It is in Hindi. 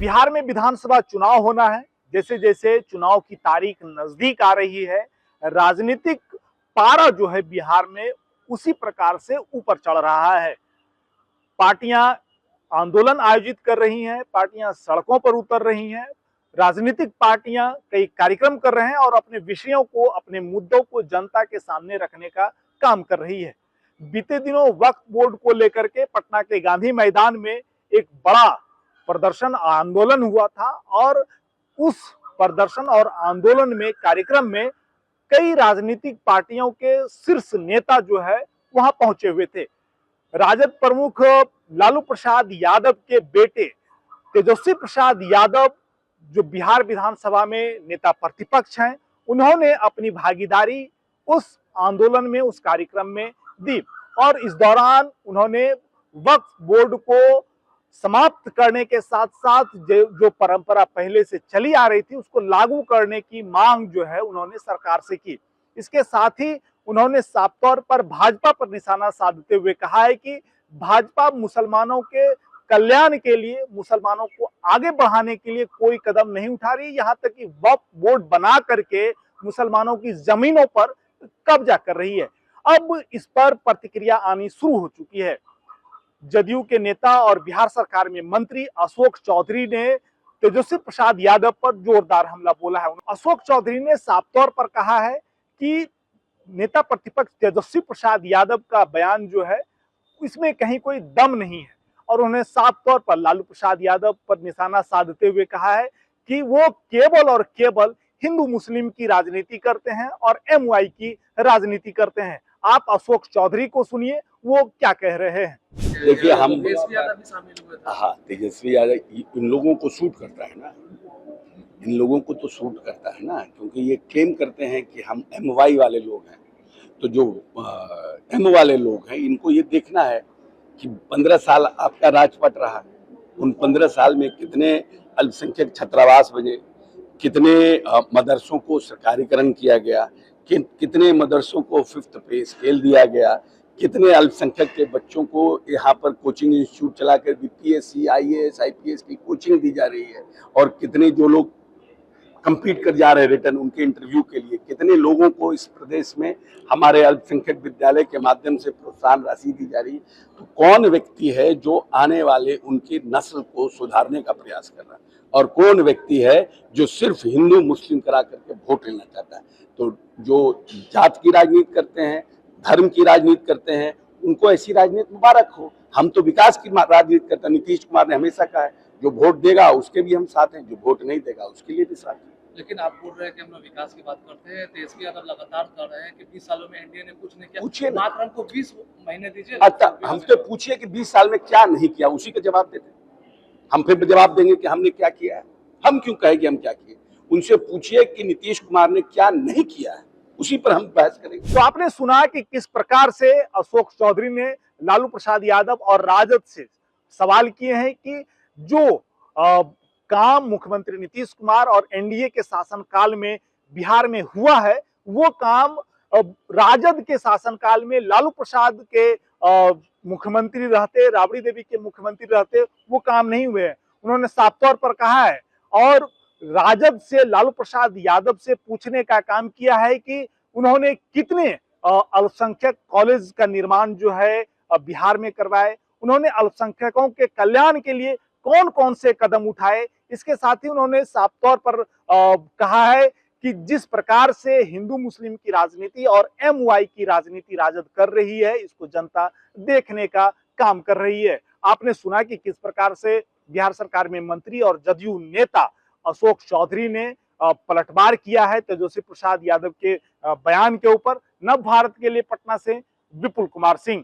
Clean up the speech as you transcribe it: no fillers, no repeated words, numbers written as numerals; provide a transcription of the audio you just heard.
बिहार में विधानसभा चुनाव होना है। जैसे जैसे चुनाव की तारीख नजदीक आ रही है, राजनीतिक पारा जो है बिहार में उसी प्रकार से ऊपर चढ़ रहा है। पार्टियां आंदोलन आयोजित कर रही हैं, पार्टियां सड़कों पर उतर रही हैं, राजनीतिक पार्टियां कई कार्यक्रम कर रहे हैं और अपने विषयों को, अपने मुद्दों को जनता के सामने रखने का काम कर रही है। बीते दिनों वक्फ बोर्ड को लेकर के पटना के गांधी मैदान में एक बड़ा प्रदर्शन आंदोलन हुआ था और उस प्रदर्शन और आंदोलन में, कार्यक्रम में कई राजनीतिक पार्टियों के शीर्ष नेता जो है वहां पहुंचे हुए थे। राजद प्रमुख लालू प्रसाद यादव के बेटे तेजस्वी प्रसाद यादव, जो बिहार विधानसभा में नेता प्रतिपक्ष हैं, उन्होंने अपनी भागीदारी उस आंदोलन में, उस कार्यक्रम में दी और इस दौरान उन्होंने वक्फ बोर्ड को समाप्त करने के साथ साथ जो परंपरा पहले से चली आ रही थी उसको लागू करने की मांग जो है उन्होंने सरकार से की। इसके साथ ही उन्होंने साफ तौर पर भाजपा पर निशाना साधते हुए कहा है कि भाजपा मुसलमानों के कल्याण के लिए, मुसलमानों को आगे बढ़ाने के लिए कोई कदम नहीं उठा रही, यहाँ तक कि वक्फ बोर्ड बना करके मुसलमानों की जमीनों पर कब्जा कर रही है। अब इस पर प्रतिक्रिया आनी शुरू हो चुकी है। जदयू के नेता और बिहार सरकार में मंत्री अशोक चौधरी ने तेजस्वी प्रसाद यादव पर जोरदार हमला बोला है। अशोक चौधरी ने साफ तौर पर कहा है कि नेता प्रतिपक्ष तेजस्वी प्रसाद यादव का बयान जो है इसमें कहीं कोई दम नहीं है और उन्होंने साफ तौर पर लालू प्रसाद यादव पर निशाना साधते हुए कहा है कि वो केवल और केवल हिंदू मुस्लिम की राजनीति करते हैं और एमवाई की राजनीति करते हैं। आप अशोक चौधरी को सुनिए, वो क्या कह रहे हैं। देखिए, हम हाँ, तेजस्वी यादव इन लोगों को सूट करता है ना, इन लोगों को तो सूट करता है ना, क्योंकि ये क्लेम करते हैं कि हम एमवाई वाले लोग हैं। तो जो एम वाले लोग हैं, इनको ये देखना है कि 15 साल आपका राजपट रहा, उन 15 साल में कितने अल्पसंख्यक छात्रावास बने, कितने मदरसों को सरकारीकरण किया गया, कितने मदरसों को 5th पे स्केल दिया गया, कितने अल्पसंख्यक के बच्चों को यहाँ पर कोचिंग इंस्टीट्यूट चलाकर बीपीएससी, आईएएस, आईपीएस की कोचिंग दी जा रही है और कितने जो लोग कंपीट कर जा रहे हैं रिटर्न उनके इंटरव्यू के लिए, कितने लोगों को इस प्रदेश में हमारे अल्पसंख्यक विद्यालय के माध्यम से प्रोत्साहन राशि दी जा रही है। तो कौन व्यक्ति है जो आने वाले उनकी नस्ल को सुधारने का प्रयास कर रहा है और कौन व्यक्ति है जो सिर्फ हिंदू मुस्लिम करा करके वोट लेना चाहता है। तो जो जात की राजनीति करते हैं, धर्म की राजनीति करते हैं, उनको ऐसी राजनीति मुबारक हो। हम तो विकास की राजनीति करते हैं। नीतीश कुमार ने हमेशा कहा है जो वोट देगा उसके भी हम साथ हैं, जो वोट नहीं देगा उसके लिए भी साथ हैं। लेकिन आप बोल रहे हैं कि हम लोग विकास की बात करते हैं, तेजस्वी यादव लगातार कर रहे हैं कि 20 सालों में एनडीए ने कुछ नहीं किया। पूछिए ना, मात्र हमको 20 महीने दीजिए। अच्छा, हमसे पूछिए कि 20 साल में क्या नहीं किया, उसी का जवाब देते। हम फिर जवाब देंगे कि हमने क्या किया है। हम क्यों कहेंगे हम क्या किए? उनसे पूछिए कि नीतीश कुमार ने क्या नहीं किया है, उसी पर हम बहस करेंगे। तो आपने सुना कि किस प्रकार से अशोक चौधरी ने लालू प्रसाद यादव और राजद से सवाल किए हैं कि जो काम मुख्यमंत्री नीतीश कुमार और एनडीए के शासनकाल में बिहार में हुआ है, वो काम राजद के शासनकाल में लालू प्रसाद के मुख्यमंत्री रहते, राबड़ी देवी के मुख्यमंत्री रहते, वो काम नहीं हुए हैं। उन्होंने साफ तौर पर कहा है और राजद से, लालू प्रसाद यादव से पूछने का काम किया है कि उन्होंने कितने अल्पसंख्यक कॉलेज का निर्माण जो है बिहार में करवाए, उन्होंने अल्पसंख्यकों के कल्याण के लिए कौन कौन से कदम उठाए। इसके साथ ही उन्होंने साफ तौर पर कहा है कि जिस प्रकार से हिंदू मुस्लिम की राजनीति और एमवाई की राजनीति राजद कर रही है, इसको जनता देखने का काम कर रही है। आपने सुना कि किस प्रकार से बिहार सरकार में मंत्री और जदयू नेता अशोक चौधरी ने पलटवार किया है तेजस्वी प्रसाद यादव के बयान के ऊपर। नव भारत के लिए पटना से विपुल कुमार सिंह।